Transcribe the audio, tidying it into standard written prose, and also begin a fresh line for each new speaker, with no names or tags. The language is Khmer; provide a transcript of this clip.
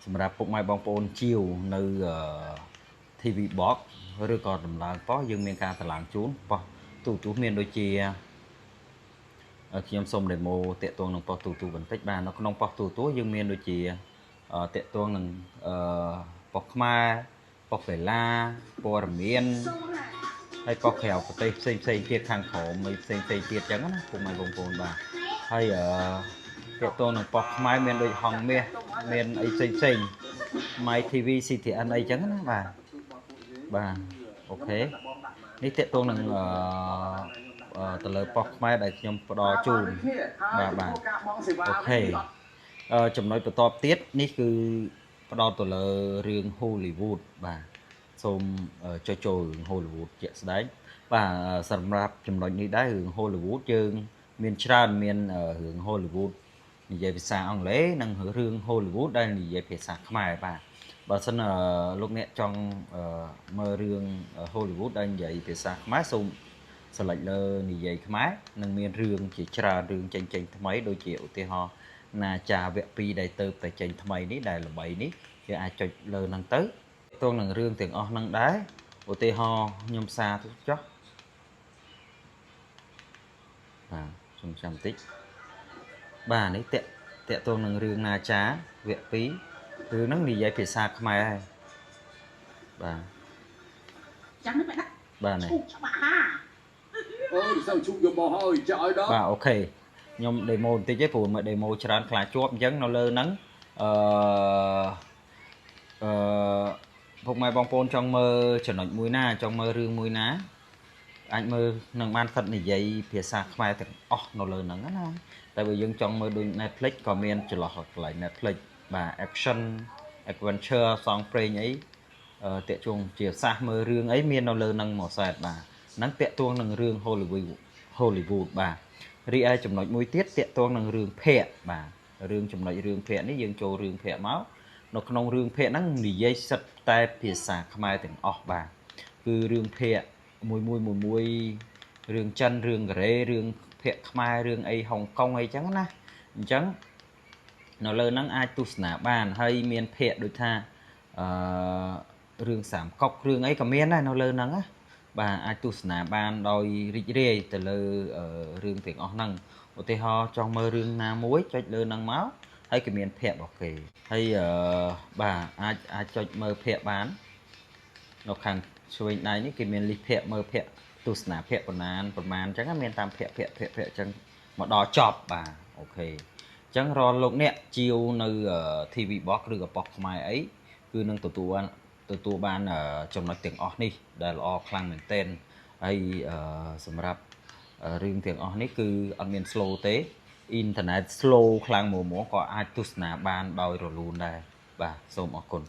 សម្រាប់ពុកម៉ែបងប្អូនជាវនៅ TV Box ឬក៏តម្លើងប៉ុស្តិ៍យើងមានការតម្លើងជូនប៉ុស្តិ៍ទូទូមានដូចជាខ្ញុំសូម demo តាក់ទងនឹងប៉ុស្តិ៍ទូទូបន្តិចបាទនៅក្នុងប៉ុស្តិ៍ទូទូយើងមានដូចជាតាក់ទងនឹងប៉ុស្តិ៍ខ្មែរប៉ុស្តិ៍កីឡាព័ត៌មានហើយប៉ុស្តិ៍ក្រៅប្រទេសផ្សេងទៀតខាងក្រោមផ្សេងទៀតអញ្ចឹងណាពុកម៉ែបងប្អូនបាទហើយតាក់ទងនឹងប៉ុស្តិ៍ខ្មែរមានដូចហងមាសមានអីផ្សេង My TV CTN អីចឹងណាបាទអូខេនេះតាក់ទងនឹងទៅលើប៉ុស្តិ៍ខ្មែរដែលខ្ញុំផ្ដល់ជូនបាទអូខេចំណុចបន្តទៀតនេះគឺផ្ដល់ទៅលើរឿង Hollywood បាទសូមចូលរឿង Hollywood ជាក់ស្ដែងបាទសម្រាប់ចំណុចនេះដែររឿង Hollywood យើងមានច្រើនមានរឿង Hollywood និយាយភាសាអង់គ្លេសនិងរឿង Hollywood ដែលនិយាយភាសាខ្មែរបាទបើសិនលោកអ្នកចង់មើលរឿង Hollywood ដែលនិយាយភាសាខ្មែរសូមselect លើនិយាយខ្មែរនឹងមានរឿងជាច្រើនរឿងចេញថ្មីដូចជាឧទាហរណ៍ណាចាវគ្គ2ដែលទៅតែចេញថ្មីនេះដែលល្បីនេះគេអាចចុចលើហ្នឹងទៅតួនឹងរឿងទាំងអស់ហ្នឹងដែរឧទាហរណ៍ខ្ញុំសារទៅចុះបាទខ្ញុំចាំបន្តិចបាទនេះតាក់ទងនឹងរឿងណាចាវគ្គ2រឿងហ្នឹងនិយាយភាសាខ្មែរហើយបាទចាំនេះបាទនេះច្បាស់ហាអូយសូវជុំយកមកហើយចាក់ឲ្យដល់បាទអូខេខ្ញុំ demo បន្តិចទេព្រោះមើល demo ច្រើនខ្លាចជាប់អញ្ចឹងនៅលើហ្នឹងពុកម៉ែបងប្អូនចង់មើលចំណុចមួយណាចង់មើលរឿងមួយណាអាចមើលនឹងបានសិតនិយាយភាសាខ្មែរទាំងអស់នៅលើហ្នឹងណាតែបើយើងចង់មើលដូច Netflix ក៏មានចន្លោះកន្លែង Netflix បាទ action adventure សងព្រេងអីតាក់ជងជាសាសមើលរឿងអីមាននៅលើហ្នឹងមកសែតបាទហ្នឹងតាក់ទងនឹងរឿង Hollywood បាទរីឯចំណុចមួយទៀតតាក់ទងនឹងរឿងភ័ក្របាទចំណុចរឿងភ័ក្រនេះយើងចូលរឿងភ័ក្រមកនៅក្នុងរឿងភ័ក្រហ្នឹងនិយាយសិតតែភាសាខ្មែរទាំងអស់បាទគឺរឿងភ័ក្រមួយរឿងចិនរឿងកូរ៉េរឿងភ័ក្រខ្មែររឿងអីហុងកុងអីចឹងណាអញ្ចឹងនៅលើហ្នឹងអាចទស្សនាបានហើយមានភ័ក្រដូចថារឿងសាមកុករឿងអីក៏មានដែរនៅលើហ្នឹងណាបាទអាចទស្សនាបានដោយរីករាយទៅលើរឿងទាំងអស់ហ្នឹងឧទាហរណ៍ចង់មើលរឿងណាមួយចុចលើហ្នឹងមកហើយក៏មានភ័ក្ររបស់គេហើយបាទអាចចុចមើលភ័ក្របាននៅខាងឆ្វេងដៃនេះគេមានលីសភ័ក្រមើលភ័ក្រទស្សនាភ័ក្រប្រមាណអញ្ចឹងមានតាមភ័ក្រអញ្ចឹងមកដល់ចប់បាទអូខេអញ្ចឹងរាល់លោកអ្នកជាវនៅ TV Box ឬក៏ប៉ុស្តិ៍ខ្មែរអីគឺនឹងទទួលបានចំណុចទាំងអស់នេះដែលល្អខ្លាំងមែនទែនហើយសម្រាប់រឿងទាំងអស់នេះគឺអត់មាន slow ទេអ៊ីនធឺណិត slow ខ្លាំងមួក៏អាចទស្សនាបានដោយរលូនដែរបាទសូមអរគុណ